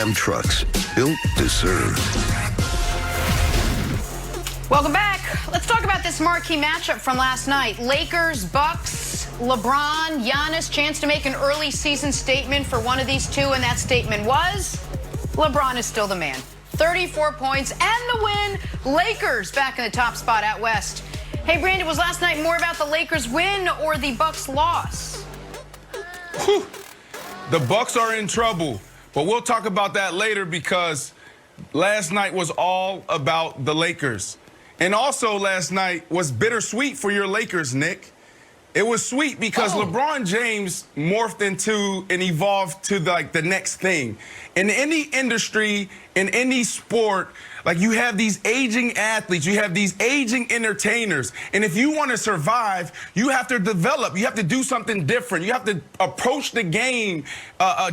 Ram trucks, built to serve. Welcome back. Let's talk about this marquee matchup from last night. Lakers, Bucks, LeBron, Giannis, chance to make an early season statement for one of these two, and that statement was, LeBron is still the man. 34 points and the win. Lakers back in the top spot out west. Hey, Brandon, was last night more about the Lakers win or the Bucks loss? Whew. The Bucks are in trouble, but we'll talk about that later because last night was all about the Lakers. And also last night was bittersweet for your Lakers, Nick. It was sweet because LeBron James morphed into and evolved to the next thing. In any industry, in any sport, you have these aging athletes, you have these aging entertainers. And if you want to survive, you have to develop. You have to do something different. You have to approach the game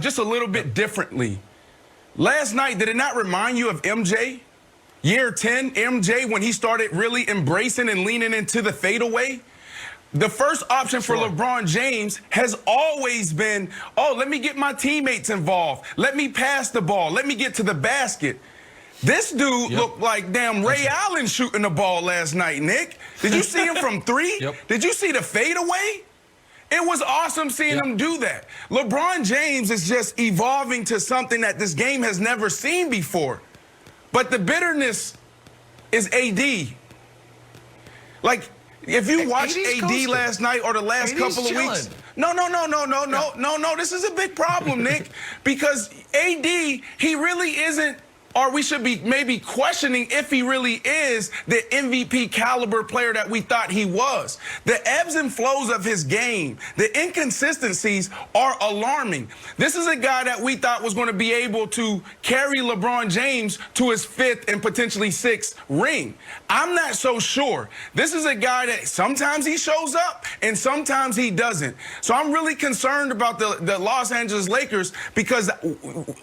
just a little bit differently. Last night, did it not remind you of MJ? Year 10, MJ, when he started really embracing and leaning into the fadeaway? The first option for LeBron James has always been, oh, let me get my teammates involved. Let me pass the ball. Let me get to the basket. This dude looked like damn Ray Allen shooting the ball last night, Nick. Did you see him from three? Did you see the fadeaway? It was awesome seeing him do that. LeBron James is just evolving to something that this game has never seen before. But the bitterness is AD. If you watched AD last night or the last couple of weeks, no. This is a big problem, Nick, because AD, he really isn't, or we should be maybe questioning if he really is the MVP caliber player that we thought he was. The ebbs and flows of his game, the inconsistencies are alarming. This is a guy that we thought was going to be able to carry LeBron James to his 5th and potentially 6th ring. I'm not so sure. This is a guy that sometimes he shows up and sometimes he doesn't. So I'm really concerned about the Los Angeles Lakers because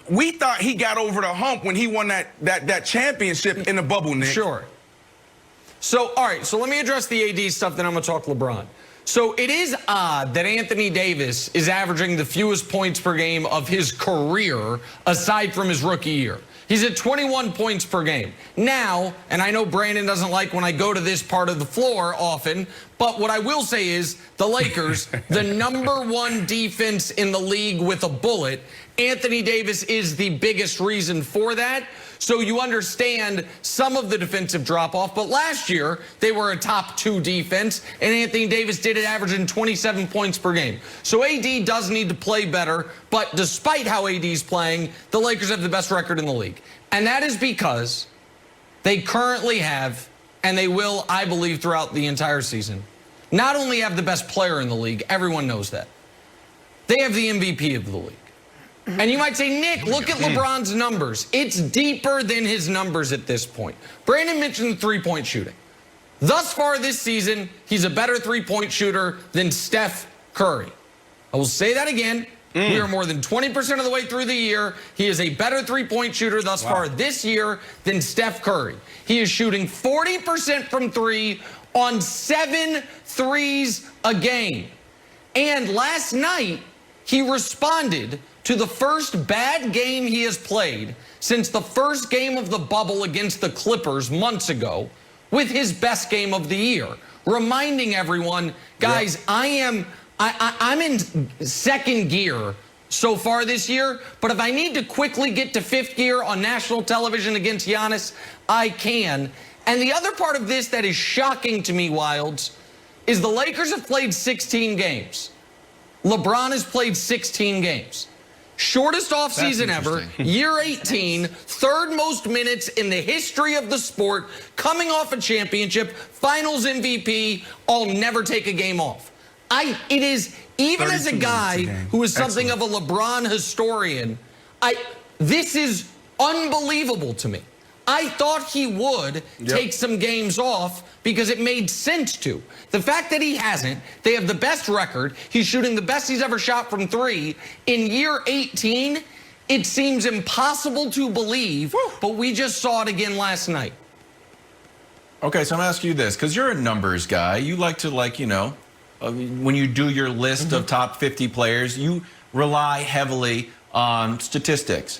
we thought he got over the hump when he won that championship in the bubble, Nick. Sure. So, all right, so let me address the AD stuff, then I'm going to talk LeBron. So it is odd that Anthony Davis is averaging the fewest points per game of his career aside from his rookie year. He's at 21 points per game. Now, and I know Brandon doesn't like when I go to this part of the floor often, but what I will say is the Lakers, the #1 defense in the league with a bullet, Anthony Davis is the biggest reason for that. So you understand some of the defensive drop-off, but last year they were a top 2 defense, and Anthony Davis did it averaging 27 points per game. So AD does need to play better, but despite how AD's playing, the Lakers have the best record in the league. And that is because they currently have, and they will, I believe, throughout the entire season, not only have the best player in the league, everyone knows that, they have the MVP of the league. And you might say, Nick, look at LeBron's numbers. It's deeper than his numbers at this point. Brandon mentioned three-point shooting. Thus far this season, he's a better three-point shooter than Steph Curry. I will say that again. We are more than 20% of the way through the year. He is a better three-point shooter thus far this year than Steph Curry. He is shooting 40% from 3 on 7 threes a game. And last night, he responded to the first bad game he has played since the first game of the bubble against the Clippers months ago with his best game of the year, reminding everyone, guys, I'm in 2nd gear so far this year, but if I need to quickly get to 5th gear on national television against Giannis, I can. And the other part of this that is shocking to me, Wilds, is the Lakers have played 16 games. LeBron has played 16 games. Shortest offseason ever, year 18, 3rd most minutes in the history of the sport, coming off a championship, finals MVP, I'll never take a game off. It is, even as a guy who is something of a LeBron historian, this is unbelievable to me. I thought he would take some games off because it made sense to. The fact that he hasn't, they have the best record. He's shooting the best he's ever shot from 3. In year 18, it seems impossible to believe, but we just saw it again last night. Okay, so I'm going to ask you this, because you're a numbers guy. You like to, when you do your list of top 50 players, you rely heavily on statistics.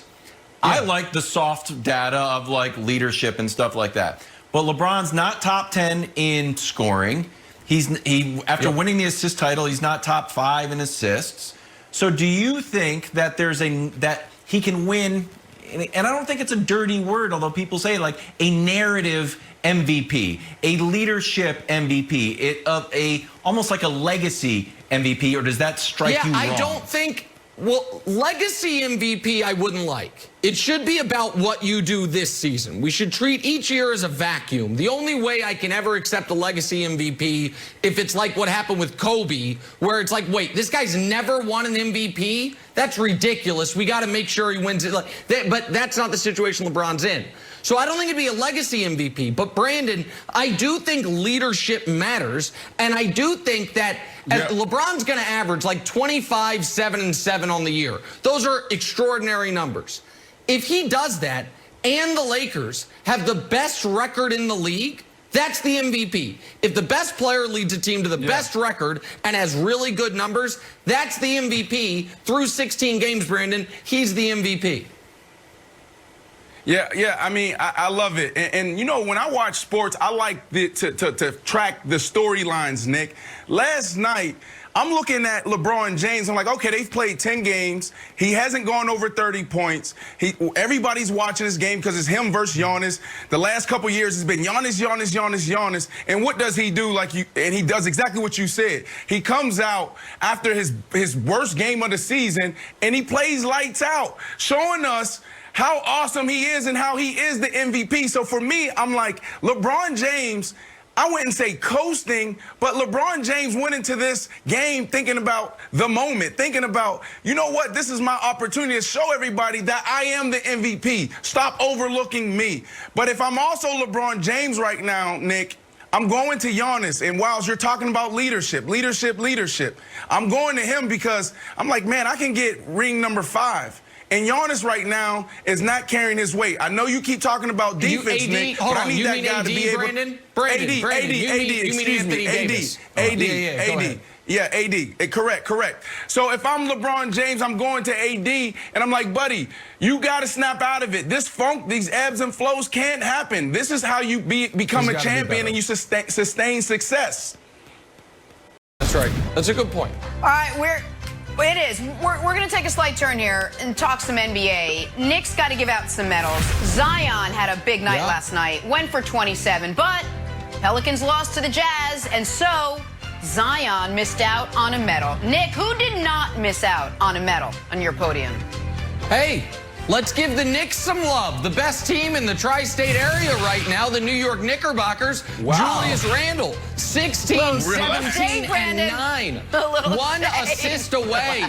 I like the soft data of like leadership and stuff like that. But LeBron's not top 10 in scoring. After winning the assist title, he's not top 5 in assists. So do you think that that he can win? And I don't think it's a dirty word, although people say like a narrative MVP, a leadership MVP, almost like a legacy MVP, or does that strike you wrong? I don't think. Well, legacy MVP I wouldn't like. It should be about what you do this season. We should treat each year as a vacuum. The only way I can ever accept a legacy MVP if it's like what happened with Kobe, where it's like, wait, this guy's never won an MVP? That's ridiculous. We got to make sure he wins it. But that's not the situation LeBron's in. So I don't think it'd be a legacy MVP. But Brandon, I do think leadership matters. And I do think that LeBron's going to average like 25, 7, and 7 on the year. Those are extraordinary numbers. If he does that and the Lakers have the best record in the league, that's the MVP. If the best player leads a team to the best record and has really good numbers, that's the MVP. Through 16 games, Brandon, he's the MVP. Yeah. I mean, I love it. And you know, when I watch sports, I like to track the storylines, Nick. Last night, I'm looking at LeBron James. I'm like, okay, they've played 10 games. He hasn't gone over 30 points. Everybody's watching this game because it's him versus Giannis. The last couple years has been Giannis. And what does he do? And he does exactly what you said. He comes out after his worst game of the season, and he plays lights out, showing us how awesome he is and how he is the MVP. So for me, I'm like, LeBron James, I wouldn't say coasting, but LeBron James went into this game thinking about the moment, thinking about, you know what, this is my opportunity to show everybody that I am the MVP. Stop overlooking me. But if I'm also LeBron James right now, Nick, I'm going to Giannis. And whilst you're talking about leadership, I'm going to him because I'm like, man, I can get ring number 5. And Giannis right now is not carrying his weight. I know you keep talking about defense, Nick, but I need that guy to be able. Brandon, AD. Yeah, AD. Correct. So if I'm LeBron James, I'm going to AD, and I'm like, buddy, you got to snap out of it. This funk, these ebbs and flows can't happen. This is how you become a champion and you sustain success. That's right. That's a good point. All right, it is. We're going to take a slight turn here and talk some NBA. Nick's got to give out some medals. Zion had a big night last night, went for 27, but Pelicans lost to the Jazz, and so Zion missed out on a medal. Nick, who did not miss out on a medal on your podium? Hey, let's give the Knicks some love. The best team in the tri-state area right now, the New York Knickerbockers. Wow. Julius Randle, 16, 17, and 9. One assist away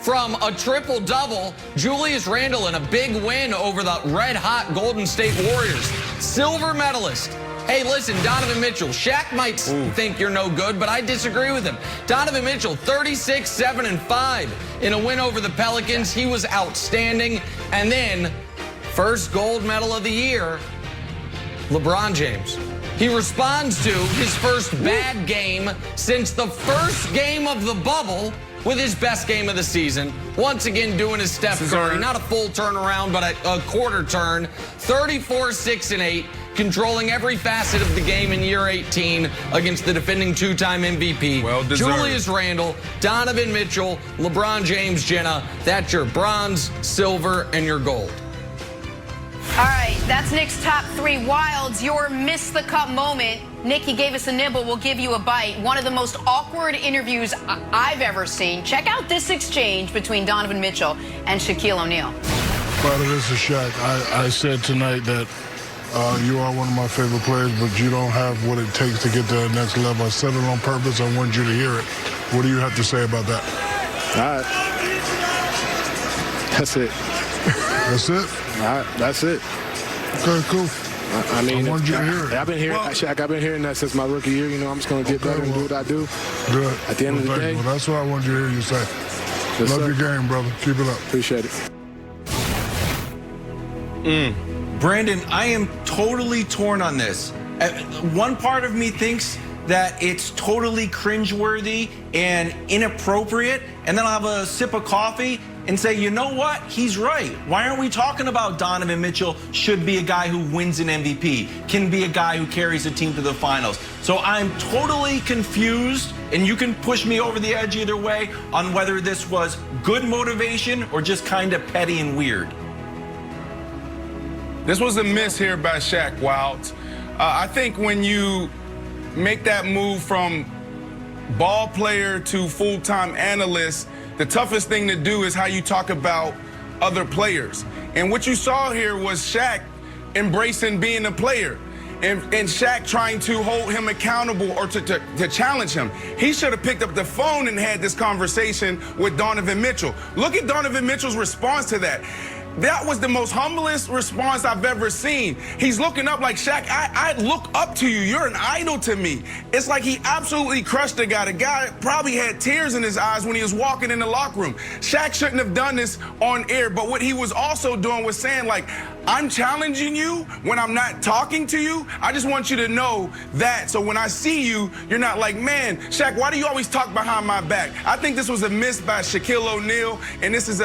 from a triple-double. Julius Randle in a big win over the red-hot Golden State Warriors. Silver medalist. Hey, listen, Donovan Mitchell. Shaq might think you're no good, but I disagree with him. Donovan Mitchell, 36, 7, and 5 in a win over the Pelicans. He was outstanding. And then, first gold medal of the year, LeBron James. He responds to his first bad game since the first game of the bubble with his best game of the season. Once again, doing his Steph Curry. Not a full turnaround, but a quarter turn. 34, 6, and 8. Controlling every facet of the game in year 18 against the defending two-time MVP. Well deserved. Julius Randle, Donovan Mitchell, LeBron James, Jenna. That's your bronze, silver, and your gold. All right, that's Nick's top 3 wilds. Your miss the cut moment. Nick, he gave us a nibble. We'll give you a bite. One of the most awkward interviews I've ever seen. Check out this exchange between Donovan Mitchell and Shaquille O'Neal. Brother, this is Shaq. I said tonight that you are one of my favorite players, but you don't have what it takes to get to the next level. I said it on purpose. I wanted you to hear it. What do you have to say about that? All right. That's it. That's it? All right. That's it. Okay, cool. I mean, I wanted you to hear it. I've been hearing, Shaq, I've been hearing that since my rookie year. You know, I'm just going to get better and do what I do. Good. At the end of the day. Well, that's what I wanted you to hear you say. Yes, Love sir. your game, brother. Keep it up. Appreciate it. Brandon, I am totally torn on this. One part of me thinks that it's totally cringeworthy and inappropriate, and then I'll have a sip of coffee, and say, you know what? He's right. Why aren't we talking about Donovan Mitchell should be a guy who wins an MVP, can be a guy who carries a team to the finals? So I'm totally confused, and you can push me over the edge either way on whether this was good motivation or just kind of petty and weird. This was a miss here by Shaq, Wilds. I think when you make that move from ball player to full-time analyst, the toughest thing to do is how you talk about other players. And what you saw here was Shaq embracing being a player and Shaq trying to hold him accountable or to challenge him. He should have picked up the phone and had this conversation with Donovan Mitchell. Look at Donovan Mitchell's response to that. That was the most humblest response I've ever seen. He's looking up like, Shaq, I look up to you. You're an idol to me. It's like he absolutely crushed the guy. The guy probably had tears in his eyes when he was walking in the locker room. Shaq shouldn't have done this on air, but what he was also doing was saying, like, I'm challenging you when I'm not talking to you. I just want you to know that. So when I see you, you're not like, man, Shaq, why do you always talk behind my back? I think this was a miss by Shaquille O'Neal, and this is a